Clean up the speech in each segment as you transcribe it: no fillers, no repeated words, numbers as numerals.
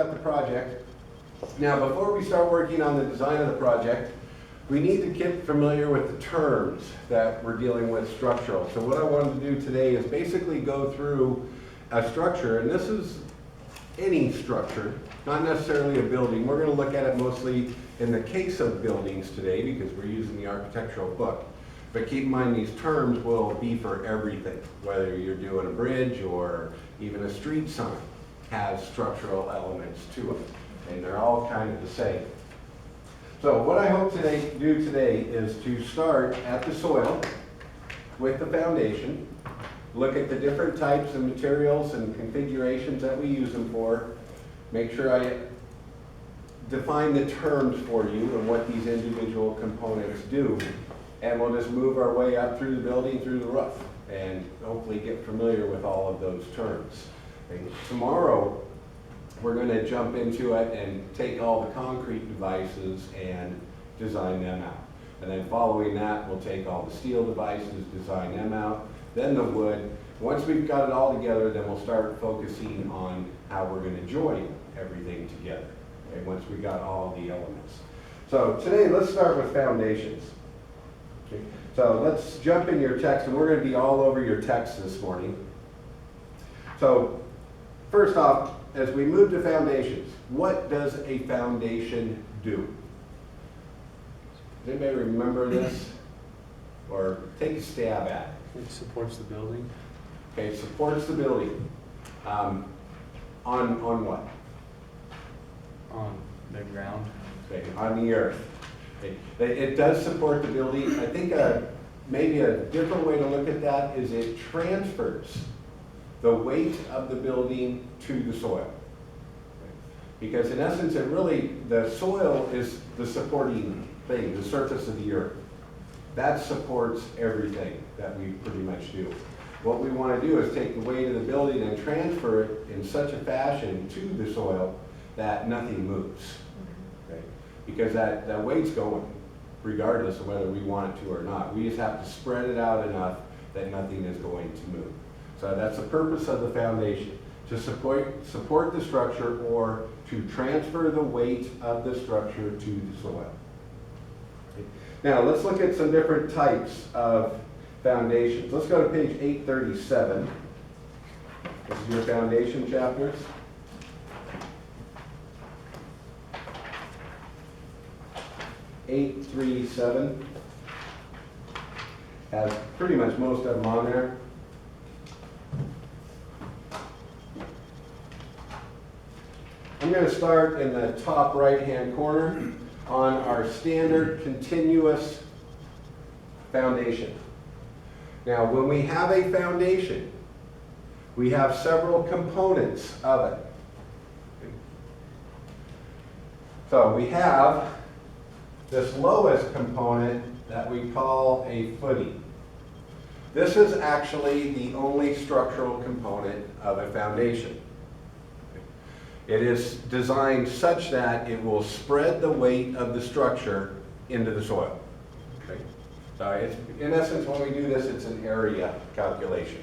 Got the project. Now, before we start working on the design of the project, we need to get familiar with the terms that we're dealing with structural. So what I wanted to do today is basically go through a structure, and this is any structure, not necessarily a building. We're going to look at it mostly in the case of buildings today because we're using the architectural book. But keep in mind these terms will be for everything, whether you're doing a bridge or even a street sign has structural elements to it, and they're all kind of the same. So what I hope to do today is to start at the soil with the foundation, look at the different types of materials and configurations that we use them for, make sure I define the terms for you and what these individual components do, and we'll just move our way up through the building, through the roof, and hopefully get familiar with all of those terms. And tomorrow, we're going to jump into it and take all the concrete devices and design them out. And then following that, we'll take all the steel devices, design them out, then the wood. Once we've got it all together, then we'll start focusing on how we're going to join everything together, okay, once we got all the elements. So today, let's start with foundations. Okay. So let's jump in your text, and we're going to be all over your text this morning. So first off, as we move to foundations, what does a foundation do? Does anybody remember this? Or take a stab at it? It supports the building. Okay, supports the building. On what? On the ground. Okay, on the earth. Okay. It does support the building. I think maybe a different way to look at that is it transfers the weight of the building to the soil. Because in essence, the soil is the supporting thing, the surface of the earth. That supports everything that we pretty much do. What we want to do is take the weight of the building and transfer it in such a fashion to the soil that nothing moves. Okay? Because that weight's going, regardless of whether we want it to or not. We just have to spread it out enough that nothing is going to move. So that's the purpose of the foundation, to support the structure or to transfer the weight of the structure to the soil. Okay. Now let's look at some different types of foundations. Let's go to page 837. This is your foundation chapters. (837) has pretty much most of them on there. I'm going to start in the top right-hand corner on our standard continuous foundation. Now, when we have a foundation, we have several components of it. So we have this lowest component that we call a footing. This is actually the only structural component of a foundation. It is designed such that it will spread the weight of the structure into the soil. Okay? So it's, in essence, when we do this, it's an area calculation.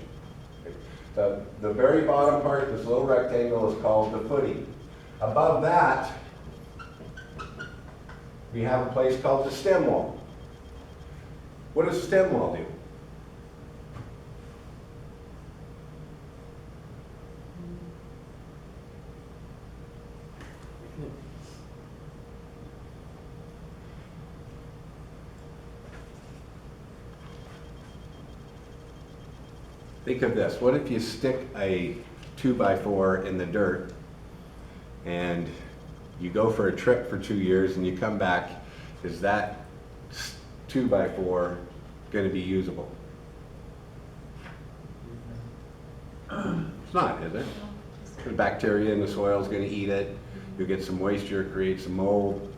Okay? The very bottom part, this little rectangle, is called the footing. Above that, we have a place called the stem wall. What does the stem wall do? Think of this. What if you stick a 2x4 in the dirt and you go for a trip for 2 years and you come back? Is that 2x4 going to be usable? It's not, is it? The bacteria in the soil is going to eat it. You'll get some moisture, create some mold.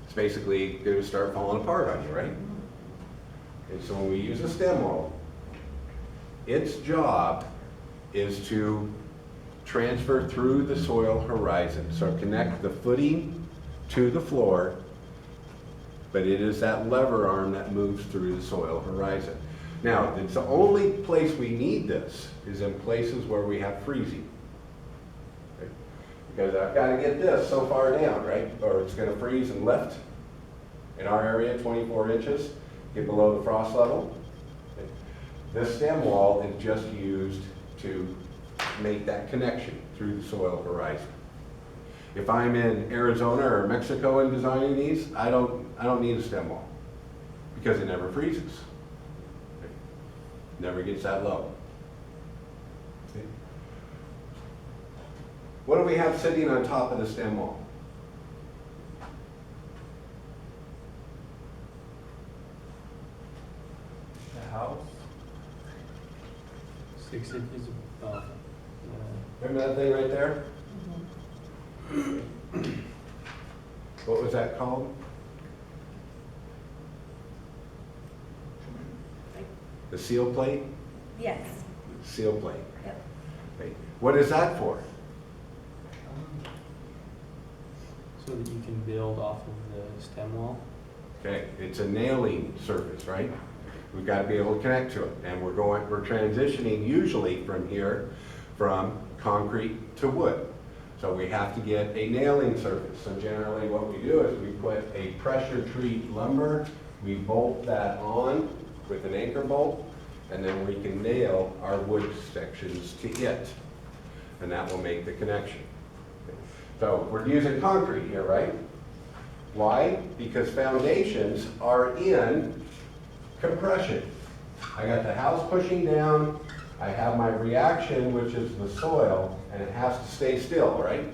It's basically going to start falling apart on you, right? And so when we use a stem wall, its job is to transfer through the soil horizon. So connect the footing to the floor, but it is that lever arm that moves through the soil horizon. Now, it's the only place we need this is in places where we have freezing. Okay? because I've got to get this so far down, right? Or it's going to freeze and lift. In our area, 24 inches, get below the frost level. This stem wall is just used to make that connection through the soil horizon. If I'm in Arizona or Mexico and designing these, I don't need a stem wall because it never freezes. Never gets that low. See? What do we have sitting on top of the stem wall? The house. 6 inches above. Remember that thing right there? What was that called? The seal plate? Yes. Seal plate. Yep. Okay. What is that for? So that you can build off of the stem wall. Okay, it's a nailing surface, right? We've got to be able to connect to it, and we're transitioning usually from here, from concrete to wood. So we have to get a nailing surface. So generally what we do is we put a pressure treat lumber, we bolt that on with an anchor bolt, and then we can nail our wood sections to it. And that will make the connection. So we're using concrete here, right? Why? Because foundations are in compression. I got the house pushing down, I have my reaction, which is the soil, and it has to stay still, right?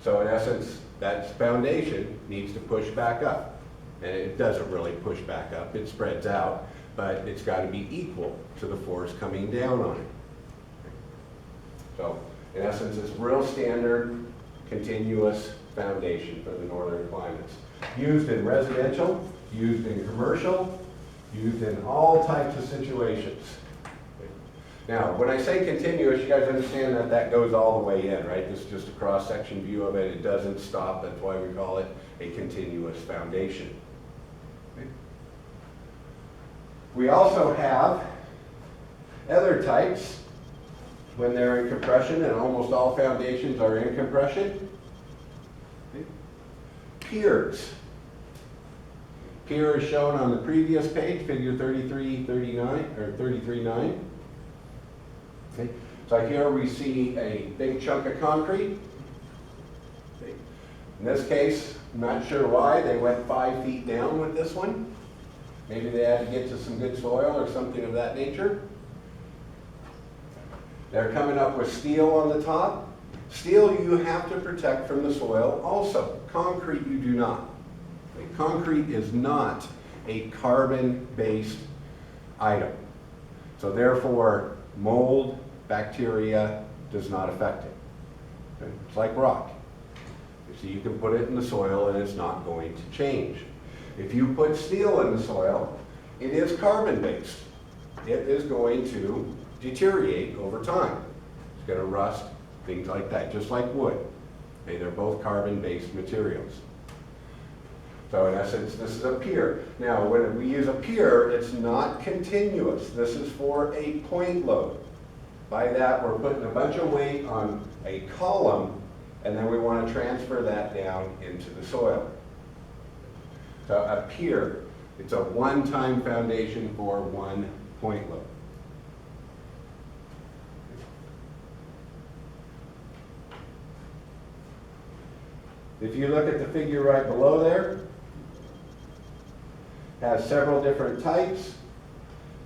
So in essence, that foundation needs to push back up. And it doesn't really push back up, it spreads out, but it's got to be equal to the force coming down on it. So in essence, it's real standard, continuous foundation for the northern climates. Used in residential, used in commercial, used in all types of situations. Now, when I say continuous, you guys understand that that goes all the way in, right? This is just a cross-section view of it. It doesn't stop. That's why we call it a continuous foundation. Okay. We also have other types when they're in compression, and almost all foundations are in compression. Okay. Piers. Pier is shown on the previous page, figure 3339 or 33.9. Okay. So here we see a big chunk of concrete. Okay. In this case, I'm not sure why, they went 5 feet down with this one. Maybe they had to get to some good soil or something of that nature. They're coming up with steel on the top. Steel you have to protect from the soil also. Concrete you do not. Okay. Concrete is not a carbon-based item. So therefore, mold, bacteria does not affect it. Okay? It's like rock. So you can put it in the soil and it's not going to change. If you put steel in the soil, it is carbon-based. It is going to deteriorate over time. It's going to rust, things like that, just like wood. Okay? They're both carbon-based materials. So in essence, this is a pier. Now, when we use a pier, it's not continuous. This is for a point load. By that, we're putting a bunch of weight on a column, and then we want to transfer that down into the soil. So a pier, it's a one-time foundation for one point load. If you look at the figure right below there, it has several different types.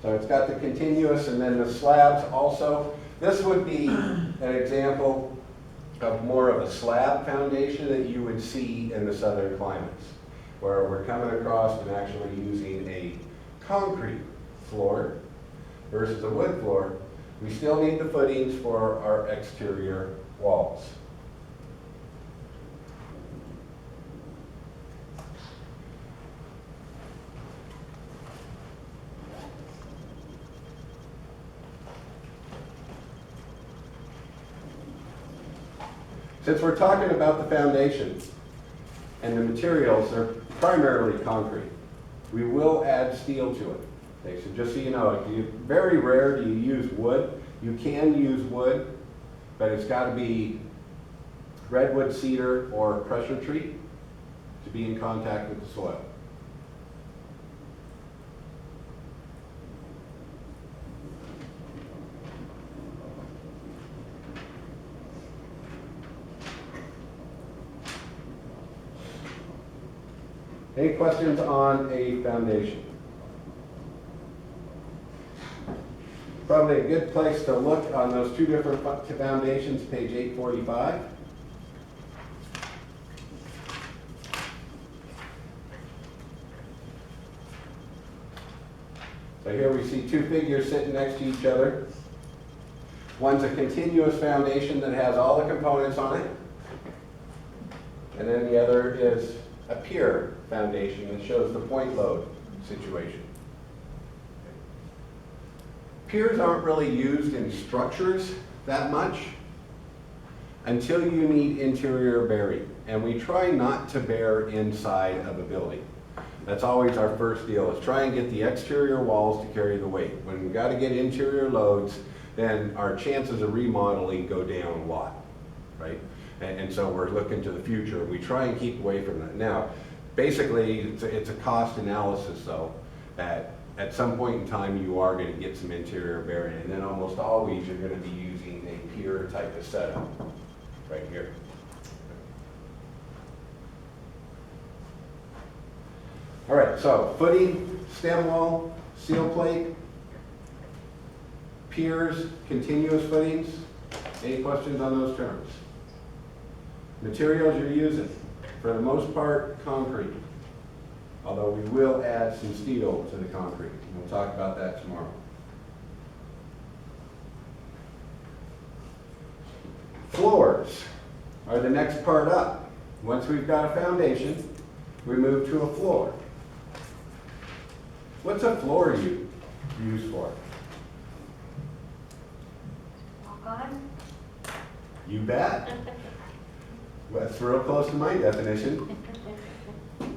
So it's got the continuous and then the slabs also. This would be an example of more of a slab foundation that you would see in the southern climates, where we're coming across and actually using a concrete floor versus a wood floor. We still need the footings for our exterior walls. Since we're talking about the foundation and the materials, they're primarily concrete. We will add steel to it. Okay, so just so you know, very rare do you use wood. You can use wood, but it's got to be redwood, cedar, or pressure treat to be in contact with the soil. Any questions on a foundation? Probably a good place to look on those two different foundations, page 845. So here we see two figures sitting next to each other. One's a continuous foundation that has all the components on it. And then the other is a pier foundation that shows the point load situation. Piers aren't really used in structures that much until you need interior bearing. And we try not to bear inside of a building. That's always our first deal, is try and get the exterior walls to carry the weight. When we've got to get interior loads, then our chances of remodeling go down a lot, right? And so we're looking to the future. We try and keep away from that. Now, basically, it's a cost analysis, though, that at some point in time you are going to get some interior bearing, and then almost always you're going to be using a pier type of setup right here. All right, so footing, stem wall, seal plate, piers, continuous footings. Any questions on those terms? Materials you're using, for the most part, concrete. Although we will add some steel to the concrete. We'll talk about that tomorrow. Floors are the next part up. Once we've got a foundation, we move to a floor. What's a floor used for? Walk on. You bet. That's real close to my definition.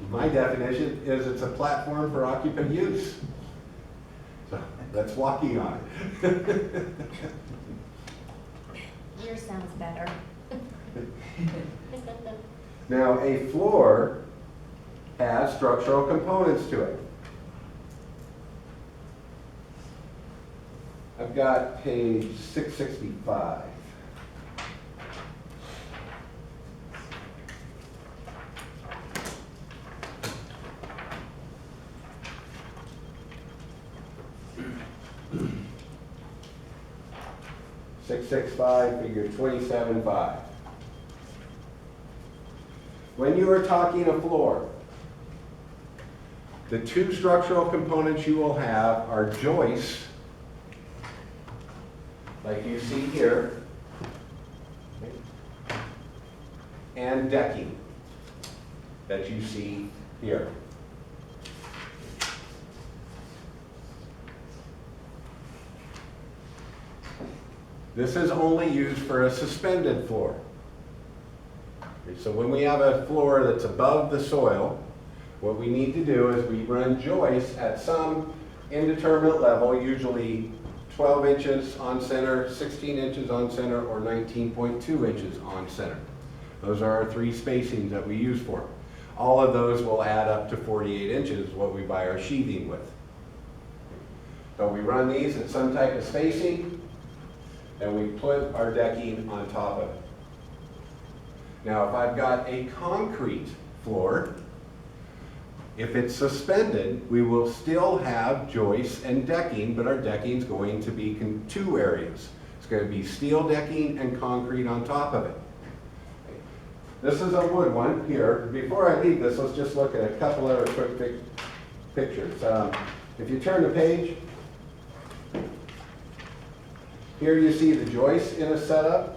My definition is it's a platform for occupant use. So that's walking on it. Yours sounds better. Now, a floor has structural components to it. I've got page 665. Figure 27.5. When you are talking a floor, the two structural components you will have are joists, like you see here, and decking that you see here. This is only used for a suspended floor. Okay, so when we have a floor that's above the soil, what we need to do is we run joists at some indeterminate level, usually 12 inches on center, 16 inches on center, or 19.2 inches on center. Those are our three spacings that we use for them. All of those will add up to 48 inches, what we buy our sheathing with. So we run these at some type of spacing, and we put our decking on top of it. Now, if I've got a concrete floor, if it's suspended, we will still have joists and decking, but our decking's going to be in two areas. It's going to be steel decking and concrete on top of it. This is a wood one here. Before I leave this, let's just look at a couple other quick pictures. If you turn the page, here you see the joists in a setup.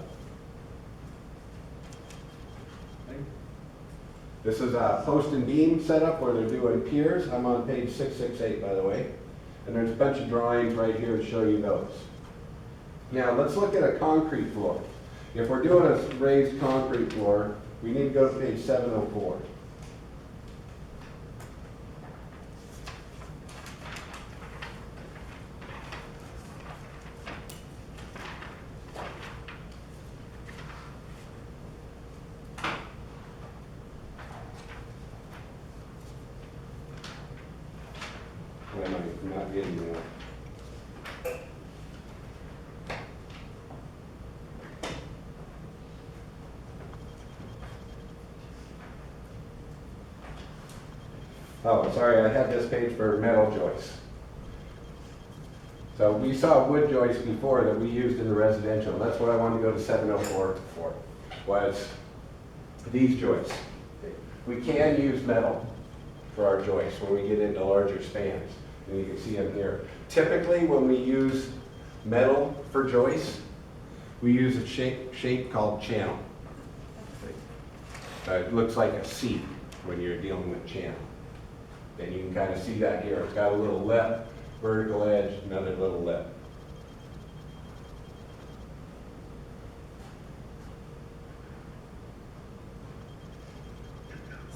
This is a post and beam setup where they're doing piers. I'm on page 668, by the way. And there's a bunch of drawings right here to show you those. Now let's look at a concrete floor. If we're doing a raised concrete floor, we need to go to page 704. not getting there. Oh, sorry, I had this page for metal joists. So we saw wood joists before that we used in the residential. That's what I wanted to go to 704 for, was these joists. We can use metal for our joists when we get into larger spans. And you can see them here. Typically, when we use metal for joists, we use a shape called channel. It looks like a C when you're dealing with channel. And you can kind of see that here. It's got a little lip, vertical edge, another little lip.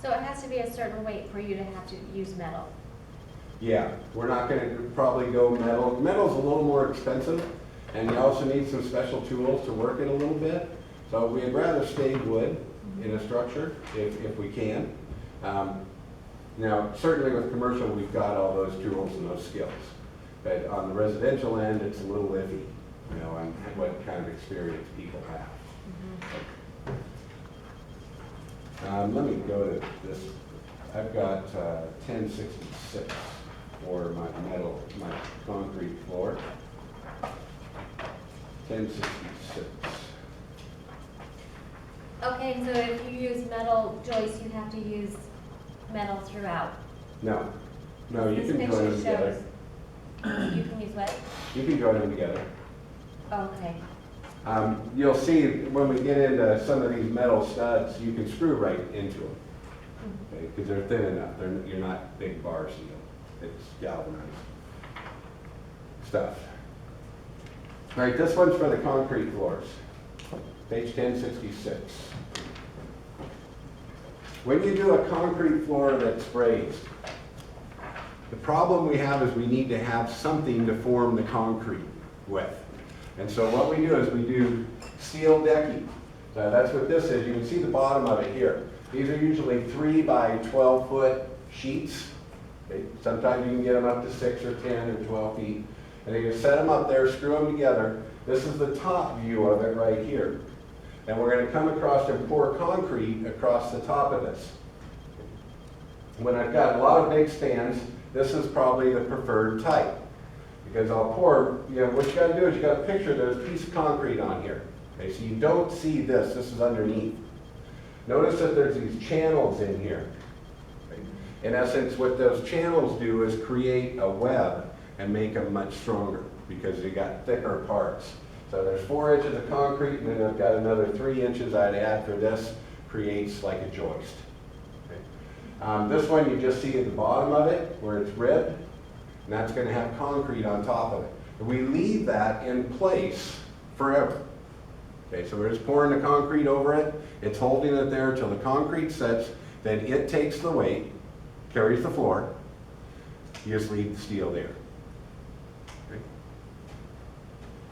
So it has to be a certain weight for you to have to use metal. Yeah, we're not going to probably go metal. Metal's a little more expensive, and you also need some special tools to work it a little bit. So we'd rather stay wood in a structure if we can. Now, certainly with commercial, we've got all those tools and those skills. But on the residential end, it's a little iffy, you know, on what kind of experience people have. Let me go to this. I've got 1066 for my concrete floor. 1066. Okay, so if you use metal joists, you have to use metal throughout. No, you This can picture join them together. shows- You can use what? You can join them together. Okay. You'll see when we get into some of these metal studs, you can screw right into them. Because they're thin enough. You're not big bar steel. It's galvanized stuff. All right, this one's for the concrete floors. Page 1066. When you do a concrete floor that's raised, the problem we have is we need to have something to form the concrete with. And so what we do is we do steel decking. That's what this is. You can see the bottom of it here. These are usually 3 by 12 foot sheets. Okay? Sometimes you can get them up to 6 or 10 or 12 feet. And you set them up there, screw them together. This is the top view of it right here. And we're going to come across and pour concrete across the top of this. When I've got a lot of big spans, this is probably the preferred type. Because I'll pour, what you got to do is you got to picture there's a piece of concrete on here. Okay, so you don't see this is underneath. Notice that there's these channels in here. Okay. In essence, what those channels do is create a web and make them much stronger because you got thicker parts. So there's 4 inches of concrete, and then I've got another 3 inches I'd add for this, creates like a joist. Okay. This one you just see at the bottom of it, where it's ribbed, and that's going to have concrete on top of it. And we leave that in place forever. Okay, so we're just pouring the concrete over it, it's holding it there until the concrete sets, then it takes the weight, carries the floor, you just leave the steel there.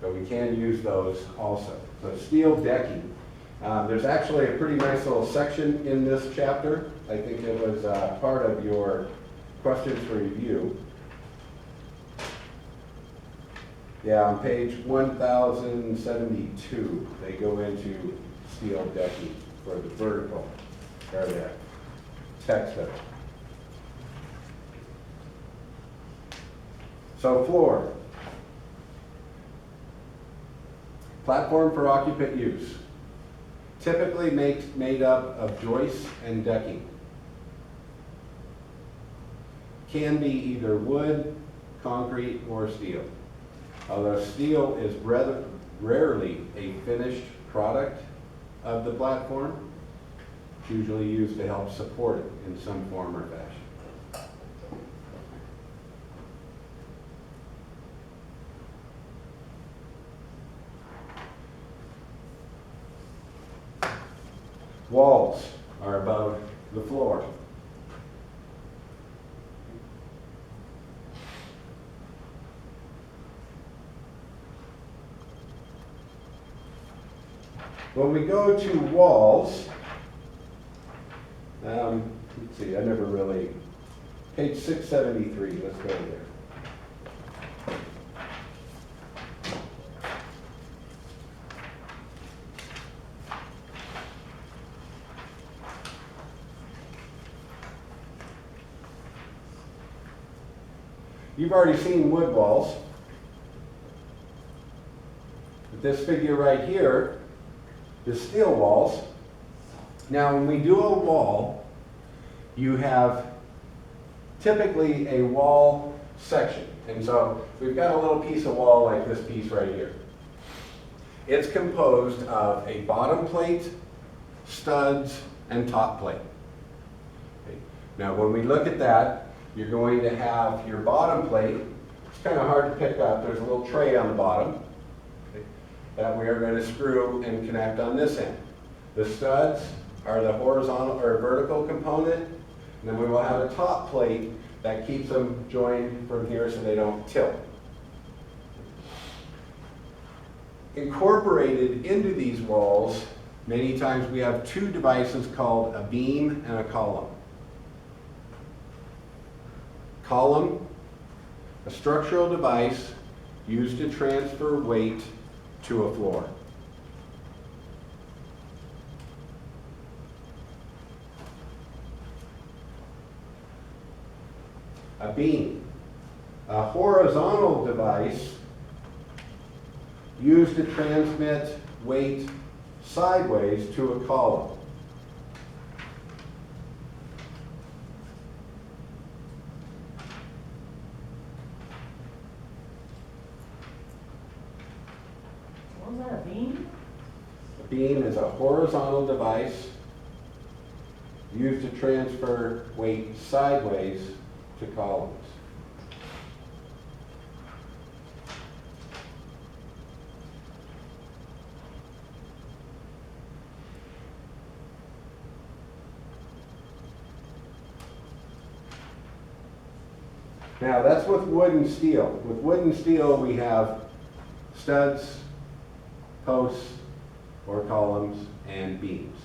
So we can use those also. So steel decking. There's actually a pretty nice little section in this chapter. I think it was part of your questions for review. Yeah, on page 1072, they go into steel decking for the vertical, or the text of it. So floor. Platform for occupant use. Typically made up of joists and decking. Can be either wood, concrete, or steel. Although steel is rather rarely a finished product of the platform, it's usually used to help support it in some form or fashion. Walls are above the floor. When we go to walls, let's see, I never really, page 673, let's go there. You've already seen wood walls. But this figure right here is steel walls. Now, when we do a wall, you have typically a wall section. And so we've got a little piece of wall like this piece right here. It's composed of a bottom plate, studs, and top plate. Okay. Now, when we look at that, you're going to have your bottom plate. It's kind of hard to pick up. There's a little tray on the bottom, okay, that we are going to screw and connect on this end. The studs are the horizontal or vertical component, and then we will have a top plate that keeps them joined from here so they don't tilt. Incorporated into these walls, many times we have two devices called a beam and a column. Column, a structural device used to transfer weight to a floor. A beam, a horizontal device used to transmit weight sideways to a column. What was that, a beam? A beam is a horizontal device used to transfer weight sideways to columns. Now that's with wood and steel. With wood and steel we have studs, posts, or columns, and beams.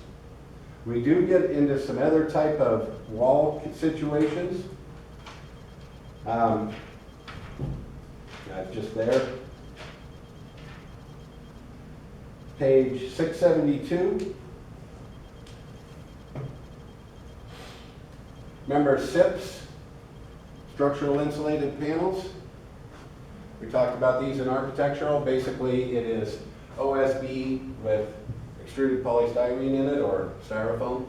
We do get into some other type of wall situations. That's just there. Page 672. Remember SIPs, structural insulated panels? We talked about these in architectural. Basically, it is OSB with extruded polystyrene in it or styrofoam.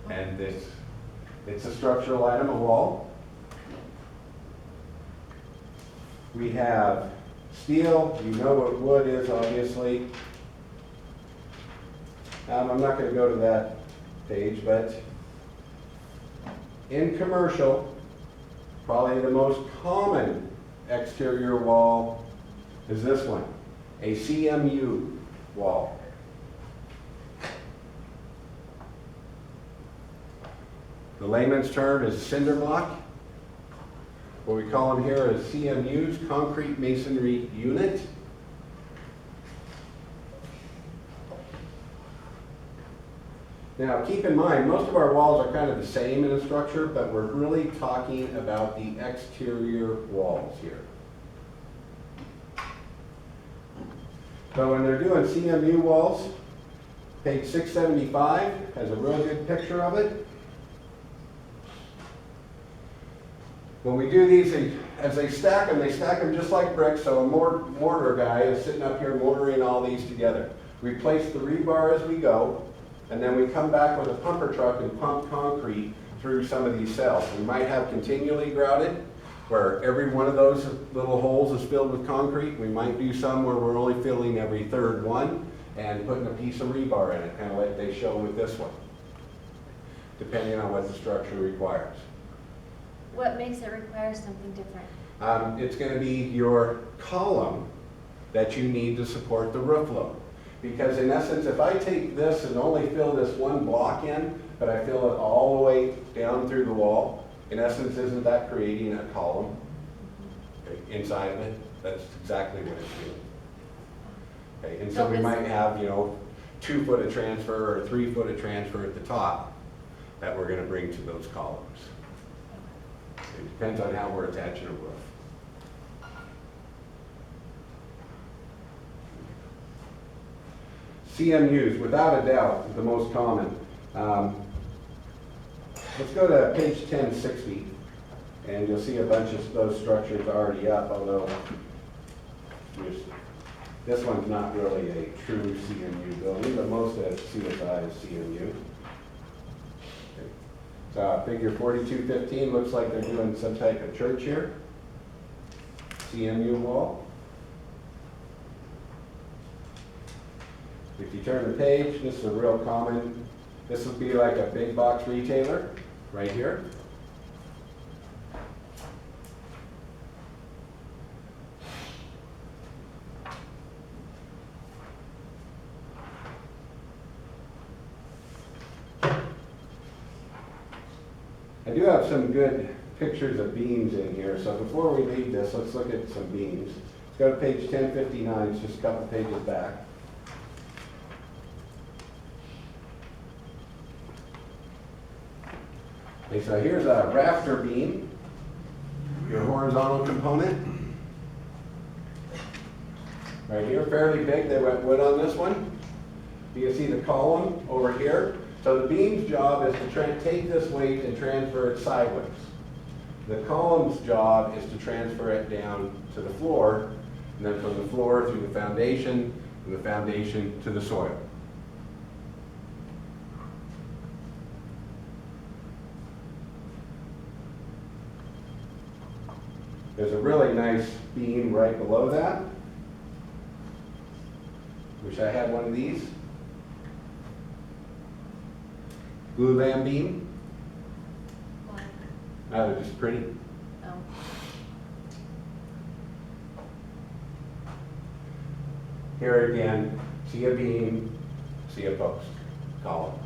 And it's a structural item, a wall. We have steel. You know what wood is, obviously. I'm not going to go to that page, but in commercial, probably the most common exterior wall is this one, a CMU wall. The layman's term is cinder block. What we call them here is CMUs, concrete masonry unit. Now keep in mind, most of our walls are kind of the same in a structure, but we're really talking about the exterior walls here. So when they're doing CMU walls, page 675 has a real good picture of it. When we do these, as they stack them just like bricks, so a mortar guy is sitting up here mortaring all these together. We place the rebar as we go, and then we come back with a pumper truck and pump concrete through some of these cells. We might have continually grouted, where every one of those little holes is filled with concrete. We might do some where we're only filling every third one and putting a piece of rebar in it, kind of like they show with this one, depending on what the structure requires. What makes it require something different? It's going to be your column that you need to support the roof load. Because in essence, if I take this and only fill this one block in, but I fill it all the way down through the wall, in essence, isn't that creating a column inside of it? That's exactly what it's doing. Okay, and so we might have, 2 foot of transfer or 3 foot of transfer at the top that we're going to bring to those columns. It depends on how we're attaching a roof. CMUs, without a doubt, the most common. Let's go to page 1060. And you'll see a bunch of those structures already up, although this one's not really a true CMU building, but most of CSI is CMU. So figure 4215 looks like they're doing some type of church here. CMU wall. If you turn the page, this is a real common, this would be like a big box retailer right here. I do have some good pictures of beams in here, so before we leave this, let's look at some beams. Let's go to page 1059, it's just a couple pages back. Okay, so here's a rafter beam, your horizontal component. Right here, fairly big, they went wood on this one. You can see the column over here. So the beam's job is to take this weight and transfer it sideways. The column's job is to transfer it down to the floor, and then from the floor through the foundation, from the foundation to the soil. There's a really nice beam right below that. Wish I had one of these. Glulam beam. Why? Oh, they're just pretty. Oh. Here again, see a beam, see a post, column.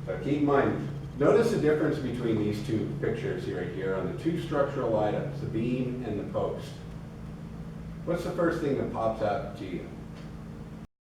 So keep in mind, notice the difference between these two pictures right here on the two structural items, the beam and the post. What's the first thing that pops out to you?